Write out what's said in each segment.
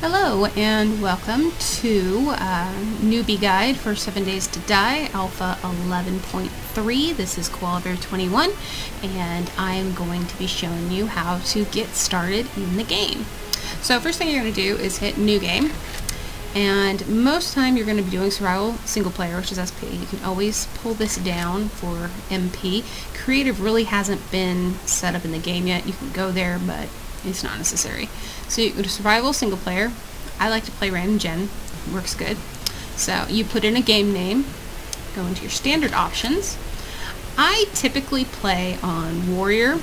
Hello and welcome to Newbie Guide for 7 Days to Die, Alpha 11.3. This is Koala 21, and I'm going to be showing you how to get started in the game. So first thing you're going to do is hit New Game, and most of the time you're going to be doing Survival Single Player, which is SP. You can always pull this down for MP. Creative really hasn't been set up in the game yet. You can go there, but it's not necessary. So you go to Survival Single Player. I like to play Random Gen. Works good. So you put in a game name, go into your standard options. I typically play on Warrior.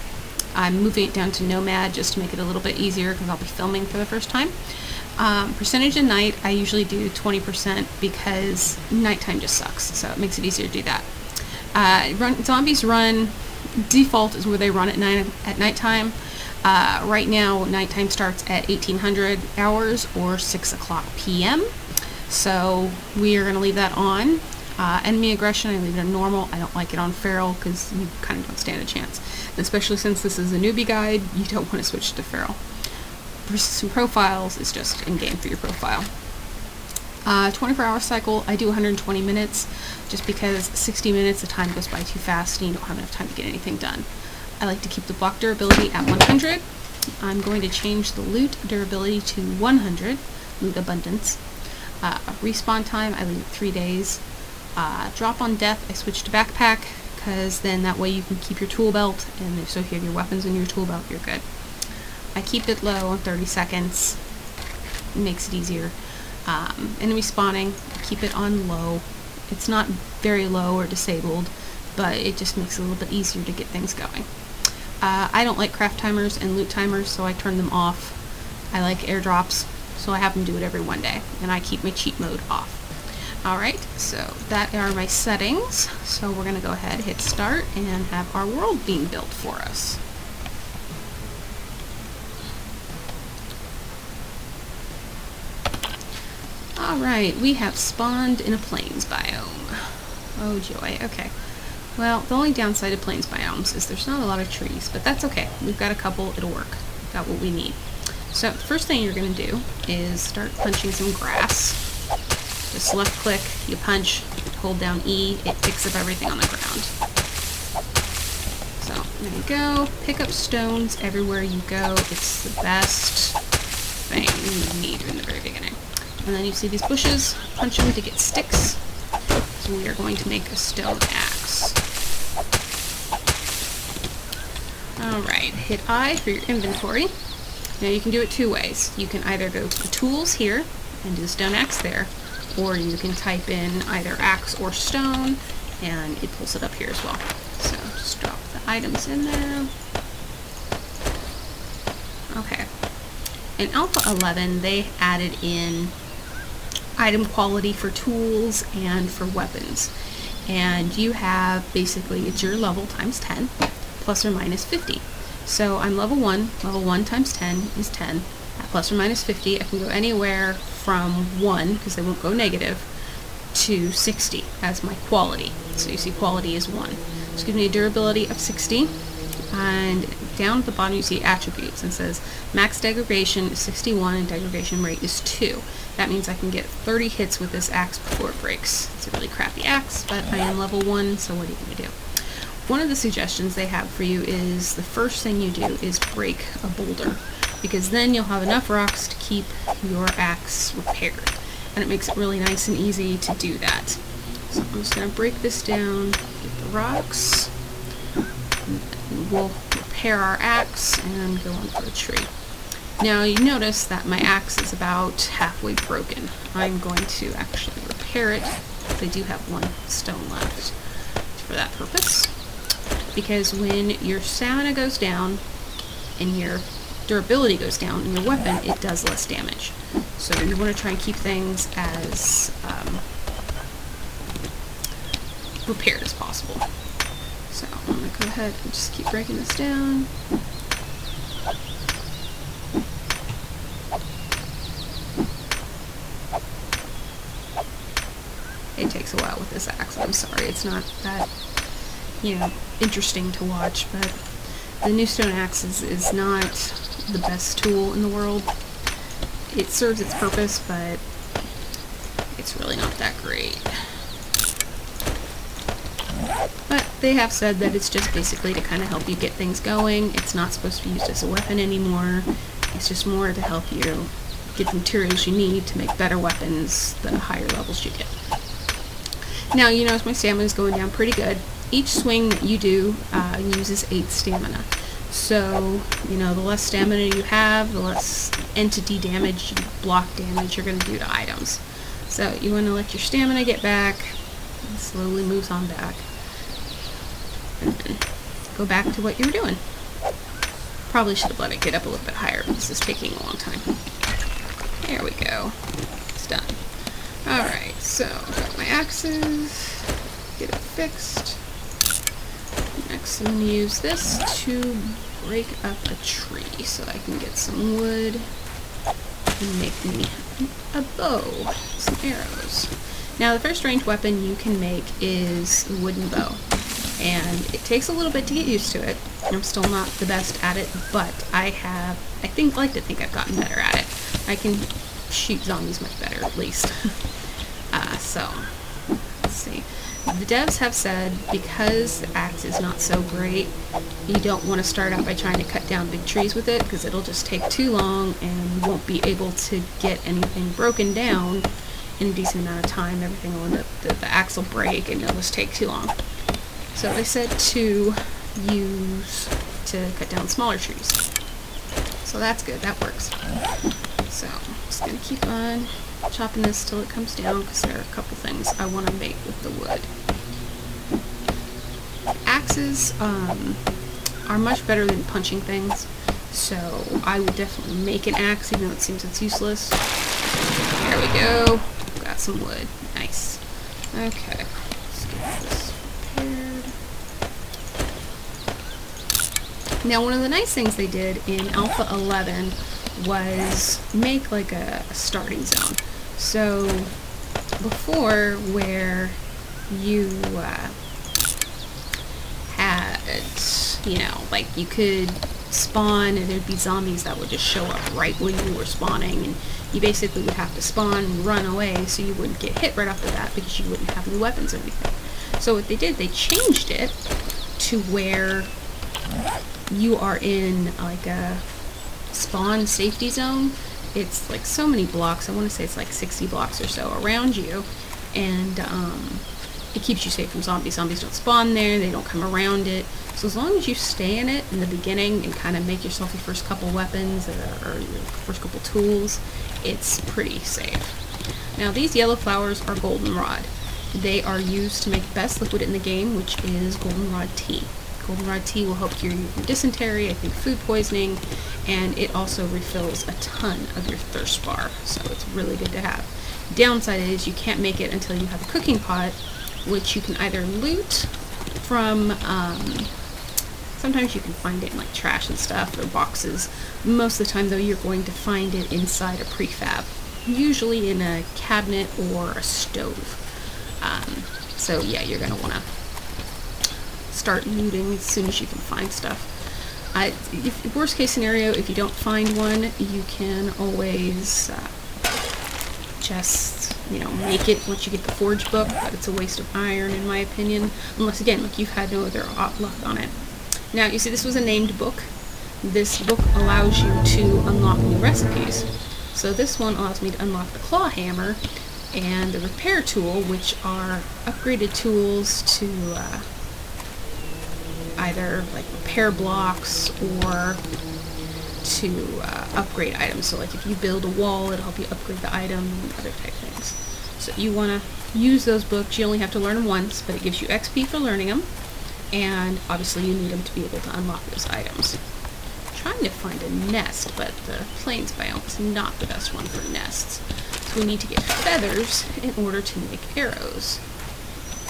I'm moving it down to Nomad just to make it a little bit easier because I'll be filming for the first time. Percentage of night, I usually do 20% because nighttime just sucks, so it makes it easier to do that. Zombies run, default is where they run at nighttime. Right now, nighttime starts at 1800 hours or 6 o'clock p.m. So we are going to leave that on. Enemy aggression, I leave it on normal. I don't like it on feral because you kind of don't stand a chance. Especially since this is a newbie guide, you don't want to switch to feral. Persistent profiles is just in-game for your profile. 24-hour cycle, I do 120 minutes just because 60 minutes the time goes by too fast and you don't have enough time to get anything done. I like to keep the block durability at 100. I'm going to change the loot durability to 100, loot abundance. Respawn time, I leave it 3 days. Drop on death, I switch to backpack, because then that way you can keep your tool belt, and so if you have your weapons in your tool belt, you're good. I keep it low on 30 seconds, it makes it easier. Enemy spawning, I keep it on low. It's not very low or disabled, but it just makes it a little bit easier to get things going. I don't like craft timers and loot timers, so I turn them off. I like airdrops, so I have them do it every 1 day, and I keep my cheat mode off. Alright, so that are my settings. So we're going to go ahead, hit start, and have our world being built for us. Alright, we have spawned in a plains biome. Oh joy, okay. Well, the only downside of plains biomes is there's not a lot of trees, but that's okay. We've got a couple, it'll work. We've got what we need. So the first thing you're going to do is start punching some grass. Just left click, you punch, hold down E, it picks up everything on the ground. So there you go. Pick up stones everywhere you go. It's the best thing you need in the very beginning. And then you see these bushes, punch them to get sticks. So we are going to make a stone axe. Alright, hit I for your inventory. Now you can do it two ways. You can either go to the tools here and do the stone axe there, or you can type in either axe or stone and it pulls it up here as well. So just drop the items in there. Okay. In Alpha 11 they added in item quality for tools and for weapons. And you have basically, it's your level times 10 plus or minus 50. So I'm level 1. Level 1 times 10 is 10. At plus or minus 50, I can go anywhere from 1, because they won't go negative, to 60 as my quality. So you see quality is 1. This gives me a durability of 60. And down at the bottom you see attributes, and it says max degradation is 61 and degradation rate is 2. That means I can get 30 hits with this axe before it breaks. It's a really crappy axe, but I am level 1, so what are you going to do? One of the suggestions they have for you is the first thing you do is break a boulder, because then you'll have enough rocks to keep your axe repaired. And it makes it really nice and easy to do that. So I'm just going to break this down, get the rocks. We'll repair our axe and go on for a tree. Now you notice that my axe is about halfway broken. I'm going to actually repair it, but I do have one stone left for that purpose. Because when your stamina goes down and your durability goes down in your weapon, it does less damage. So you want to try and keep things as repaired as possible. So I'm going to go ahead and just keep breaking this down. It takes a while with this axe, I'm sorry. It's not that, interesting to watch, but the new stone axe is not the best tool in the world. it serves its purpose, but it's really not that great. But they have said that it's just basically to kind of help you get things going. It's not supposed to be used as a weapon anymore. It's just more to help you get the materials you need to make better weapons the higher levels you get. Now, you notice my stamina is going down pretty good. Each swing that you do uses 8 stamina. So, you know, the less stamina you have, the less entity damage, block damage you're going to do to items. So you want to let your stamina get back. It slowly moves on back. And then go back to what you were doing. Probably should have let it get up a little bit higher. This is taking a long time. There we go. It's done. Alright, so I've got my axes. Get it fixed. Next, I'm going to use this to break up a tree so I can get some wood and make me a bow, some arrows. Now, the first ranged weapon you can make is a wooden bow, and it takes a little bit to get used to it. I'm still not the best at it, but like to think I've gotten better at it. I can shoot zombies much better, at least. So, let's see. The devs have said because the axe is not so great, you don't want to start out by trying to cut down big trees with it, because it'll just take too long and you won't be able to get anything broken down in a decent amount of time. Everything will end up, the axe will break and it'll just take too long. So they said to cut down smaller trees. So that's good, that works. So I'm just going to keep on chopping this till it comes down, because there are a couple things I want to make with the wood. Axes are much better than punching things, so I would definitely make an axe, even though it seems it's useless. There we go. Got some wood. Nice. Okay. Let's get this prepared. Now, one of the nice things they did in Alpha 11 was make like a starting zone. So before, where you had, you know, like you could spawn and there'd be zombies that would just show up right when you were spawning, and you basically would have to spawn and run away so you wouldn't get hit right off the bat because you wouldn't have any weapons or anything. So what they did, they changed it to where you are in like a spawn safety zone. It's like so many blocks, I want to say it's like 60 blocks or so around you, and it keeps you safe from zombies. Zombies don't spawn there, they don't come around it. So as long as you stay in it in the beginning and kind of make yourself your first couple weapons or your first couple tools, it's pretty safe. Now, these yellow flowers are goldenrod. They are used to make the best liquid in the game, which is goldenrod tea. Goldenrod tea will help cure you from dysentery, I think food poisoning, and it also refills a ton of your thirst bar, so it's really good to have. Downside is you can't make it until you have a cooking pot, which you can either loot from, sometimes you can find it in like trash and stuff or boxes. Most of the time though, you're going to find it inside a prefab, usually in a cabinet or a stove. So yeah, you're going to want to start looting as soon as you can find stuff. Worst case scenario, if you don't find one, you can always just, you know, make it once you get the forge book, but it's a waste of iron in my opinion, unless again, like, you've had no other luck on it. Now, you see, this was a named book. This book allows you to unlock new recipes. So this one allows me to unlock the claw hammer and the repair tool, which are upgraded tools to either like repair blocks or to upgrade items. So like if you build a wall, it'll help you upgrade the item and other type things. So you want to use those books. You only have to learn them once, but it gives you XP for learning them, and obviously you need them to be able to unlock those items. I'm trying to find a nest, but the plains biome is not the best one for nests. So we need to get feathers in order to make arrows.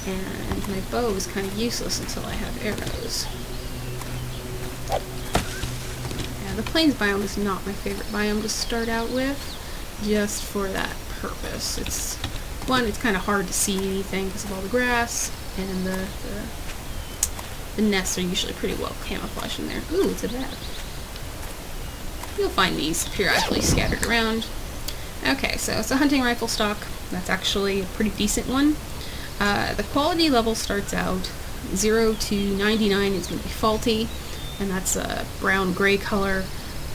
And my bow is kind of useless until I have arrows. Yeah, the plains biome is not my favorite biome to start out with, just for that purpose. It's kind of hard to see anything because of all the grass, and the nests are usually pretty well camouflaged in there. Ooh, it's a bat. You'll find these periodically scattered around. Okay, so it's a hunting rifle stock. That's actually a pretty decent one. The quality level starts out 0 to 99 is going to be faulty, and that's a brown-gray color.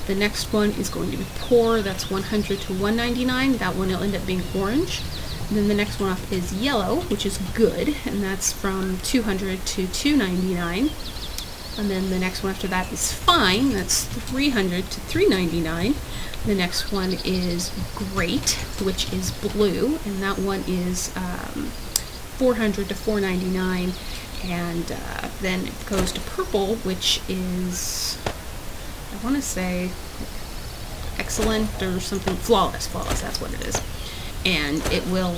The next one is going to be poor. That's 100 to 199. That one will end up being orange. And then the next one up is yellow, which is good, and that's from 200 to 299. And then the next one after that is fine. That's 300 to 399. The next one is great, which is blue, and that one is 400 to 499. And then it goes to purple, which is, I want to say, excellent or something, flawless, that's what it is. And it will,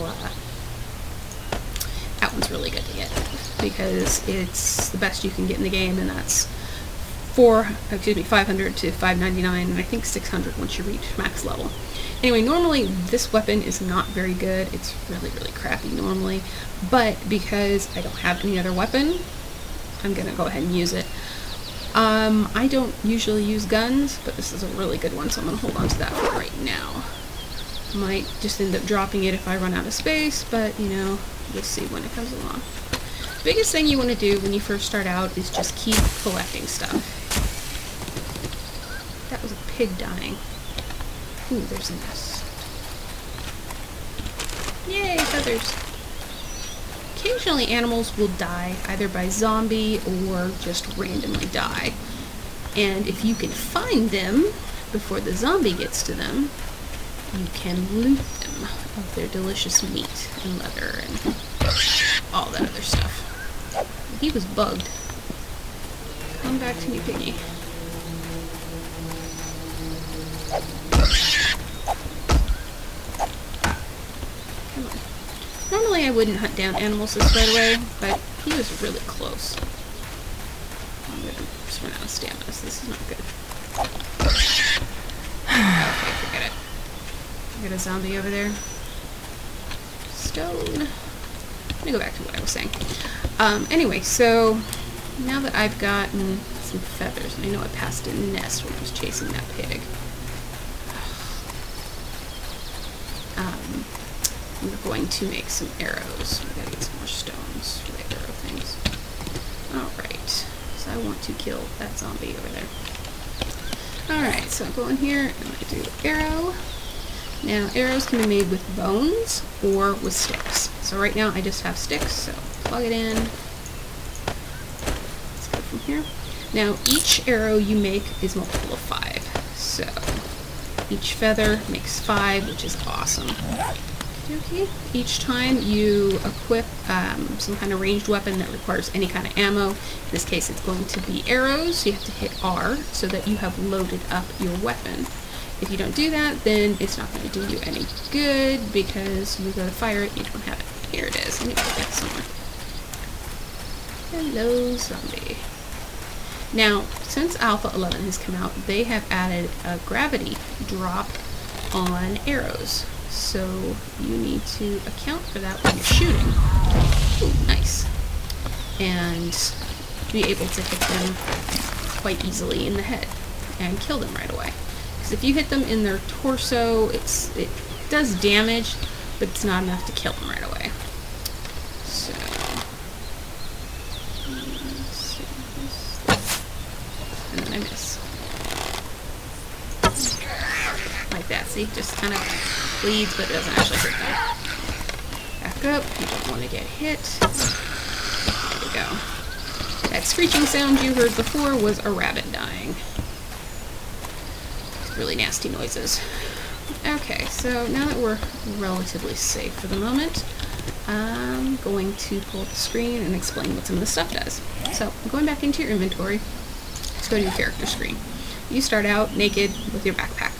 that one's really good to get, because it's the best you can get in the game, and that's 500 to 599, and I think 600 once you reach max level. Anyway, normally this weapon is not very good. It's really, really crappy normally, but because I don't have any other weapon, I'm gonna go ahead and use it. I don't usually use guns, but this is a really good one, so I'm gonna hold on to that for right now. Might just end up dropping it if I run out of space, but you know, we'll see when it comes along. Biggest thing you want to do when you first start out is just keep collecting stuff. That was a pig dying. Ooh, there's a nest. Yay, feathers. Occasionally animals will die, either by zombie or just randomly die. And if you can find them before the zombie gets to them, you can loot them of their delicious meat and leather and all that other stuff. He was bugged. Come back to me, piggy. Come on. Normally I wouldn't hunt down animals this right away, but he was really close. I'm gonna just run out of stamina, so this is not good. Okay, forget it. Got a zombie over there. Stone. Let me go back to what I was saying. Anyway, so now that I've gotten some feathers, and I know I passed a nest when I was chasing that pig. We're going to make some arrows. We gotta get some more stones for the arrow things. Alright, so I want to kill that zombie over there. Alright, so I go in here and I do arrow. Now, arrows can be made with bones or with sticks. So right now I just have sticks, so plug it in. Let's go from here. Now, each arrow you make is multiple of 5. So, each feather makes 5, which is awesome. Okay. Each time you equip some kind of ranged weapon that requires any kind of ammo, in this case it's going to be arrows, so you have to hit R so that you have loaded up your weapon. If you don't do that, then it's not going to do you any good, because you go to fire it, you don't have it. Here it is. Let me put that somewhere. Hello, zombie. Now, since Alpha 11 has come out, they have added a gravity drop on arrows. So you need to account for that when you're shooting. Ooh, nice. And be able to hit them quite easily in the head and kill them right away. Because if you hit them in their torso, it does damage, but it's not enough to kill them right away. So, and then I miss. Like that, see? Just kind of bleeds, but it doesn't actually hurt them. Back up, you don't want to get hit. There we go. That screeching sound you heard before was a rabbit dying. Really nasty noises. Okay, so now that we're relatively safe for the moment, I'm going to pull up the screen and explain what some of the stuff does. So, going back into your inventory, let's go to your character screen. You start out naked with your backpack.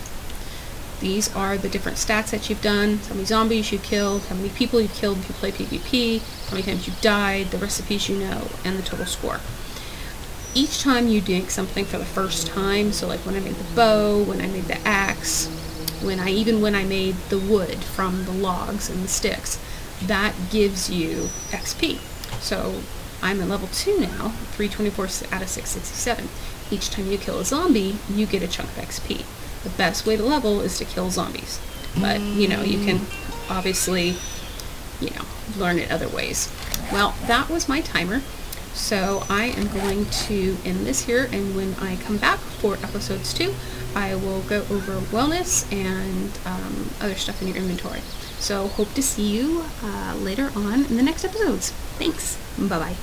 These are the different stats that you've done, how many zombies you've killed, how many people you've killed if you play PvP, how many times you've died, the recipes you know, and the total score. Each time you do something for the first time, so like when I made the bow, when I made the axe, when I made the wood from the logs and the sticks, that gives you XP. So I'm at level 2 now, 324 out of 667. Each time you kill a zombie, you get a chunk of XP. The best way to level is to kill zombies. but you know, you can obviously, you know, learn it other ways. Well, that was my timer. So I am going to end this here, and when I come back for episodes 2, I will go over wellness and other stuff in your inventory. So hope to see you later on in the next episodes. Thanks. Bye-bye.